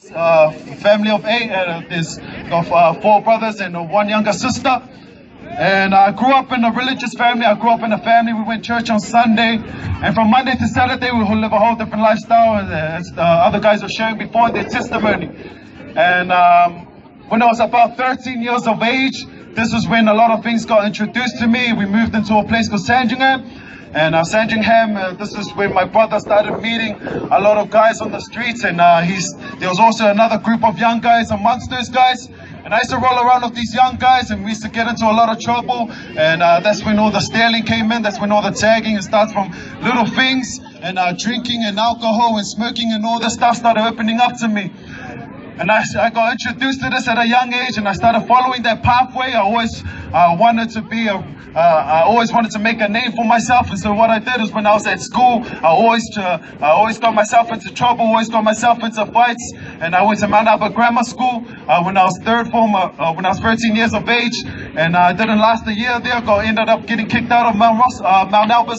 family of 8. There's got 4 brothers and 1 younger sister. And I grew up in a religious family. I grew up in a family. We went to church on Sunday. And from Monday to Saturday, we live a whole different lifestyle, as the other guys were sharing before in their testimony. And when I was about 13 years of age, this is when a lot of things got introduced to me. We moved into a place called Sandringham. And Sandringham, this is where my brother started meeting a lot of guys on the streets. And there was also another group of young guys amongst those guys. And I used to roll around with these young guys, and we used to get into a lot of trouble. And that's when all the stealing came in. That's when all the tagging, it starts from little things. And drinking and alcohol and smoking and all this stuff started opening up to me. And I got introduced to this at a young age, and I started following that pathway. I always wanted to make a name for myself. And so what I did is, when I was at school, I always got myself into trouble, always got myself into fights. And I went to Mount Albert Grammar School when I was third form, when I was 13 years of age. And I didn't last a year there. Ended up getting kicked out of Mount Albert,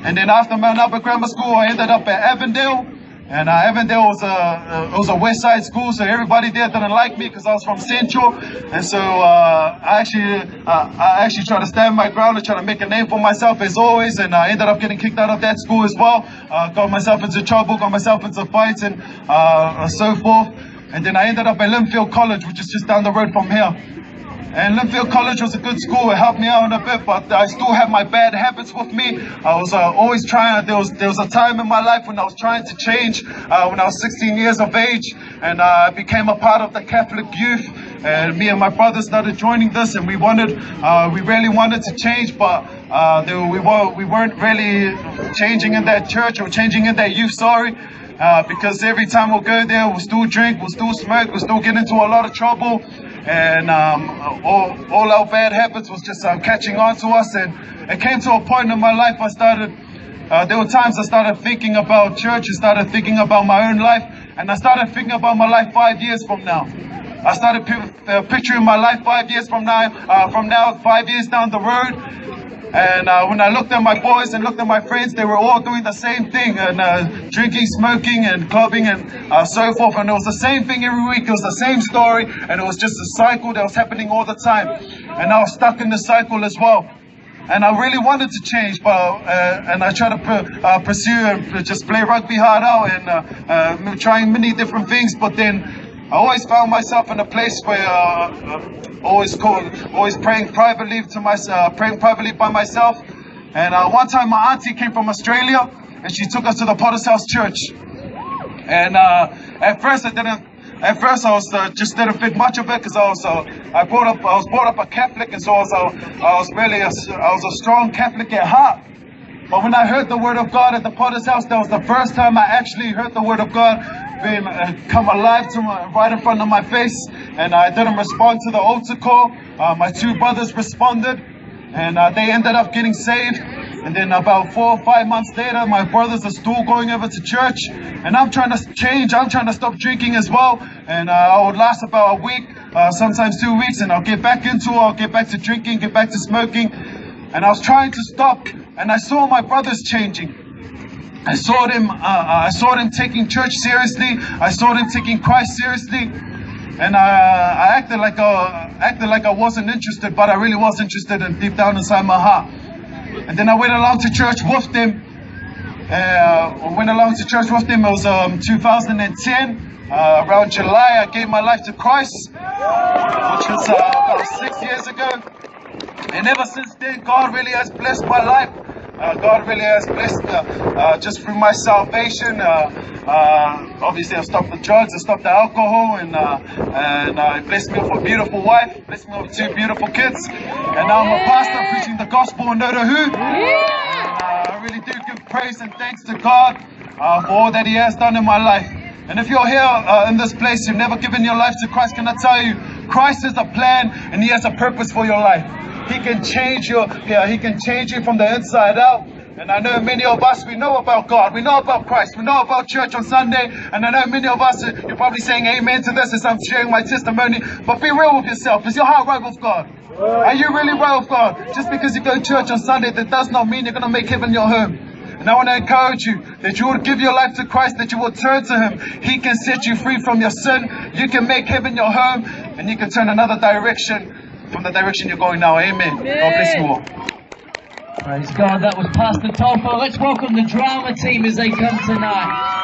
And then after Mount Albert Grammar School, I ended up at Avondale. And Avondale was a West Side school, so everybody there didn't like me because I was from Central. And so I actually tried to stand my ground and try to make a name for myself as always. And I ended up getting kicked out of that school as well. Got myself into trouble, got myself into fights, and so forth. And then I ended up at Linfield College, which is just down the road from here. And Linfield College was a good school. It helped me out a bit, but I still had my bad habits with me. I was always trying. There was a time in my life when I was trying to change. When I was 16 years of age, and I became a part of the Catholic youth. And me and my brother started joining this, and we really wanted to change, but we weren't really changing in that church or changing in that youth. Because every time we'll go there, we'll still drink, we'll still smoke, we'll still get into a lot of trouble. And all our bad habits was just catching on to us. And it came to a point in my life there were times I started thinking about church, I started thinking about my own life, and I started thinking about my life 5 years from now. I started picturing my life 5 years from now, 5 years down the road. And when I looked at my boys and looked at my friends, they were all doing the same thing, and drinking, smoking, and clubbing, and so forth. And it was the same thing every week. It was the same story, and it was just a cycle that was happening all the time. And I was stuck in the cycle as well. And I really wanted to change, but and I tried to pursue and just play rugby hard out and trying many different things. But then I always found myself in a place where always praying privately by myself. And one time my auntie came from Australia, and she took us to the Potter's House Church. And at first I just didn't think much of it, because I was brought up a Catholic, and so I was a strong Catholic at heart. But when I heard the word of God at the Potter's House, that was the first time I actually heard the word of God come alive right in front of my face. And I didn't respond to the altar call. My 2 brothers responded, and they ended up getting saved. And then about 4 or 5 months later, my brothers are still going over to church, and I'm trying to change. I'm trying to stop drinking as well. And I would last about a week, sometimes 2 weeks, and I'll get back to drinking, get back to smoking. And I was trying to stop, and I saw my brothers changing. I saw them taking church seriously. I saw them taking Christ seriously. And I acted like I wasn't interested, but I really was interested, and deep down inside my heart. And then I went along to church with them. It was 2010. Around July, I gave my life to Christ, which was about 6 years ago. And ever since then, God really has blessed my life. God really has blessed just through my salvation. Obviously, I've stopped the drugs, I've stopped the alcohol, and blessed me with a beautiful wife, blessed me with 2 beautiful kids. And now I'm a pastor preaching the gospel in Otahu. And I really do give praise and thanks to God for all that He has done in my life. And if you're here in this place, you've never given your life to Christ, can I tell you, Christ has a plan and He has a purpose for your life. He can change you from the inside out. And I know many of us, we know about God, we know about Christ, we know about church on Sunday. And I know many of us, you're probably saying amen to this as I'm sharing my testimony. But be real with yourself. Is your heart right with God? Are you really right with God? Just because you go to church on Sunday, that does not mean you're going to make heaven your home. And I want to encourage you that you will give your life to Christ, that you will turn to Him. He can set you free from your sin. You can make heaven your home, and you can turn another direction from the direction you're going now. Amen. God bless you all. Praise God, that was Pastor Taufa. Let's welcome the drama team as they come tonight.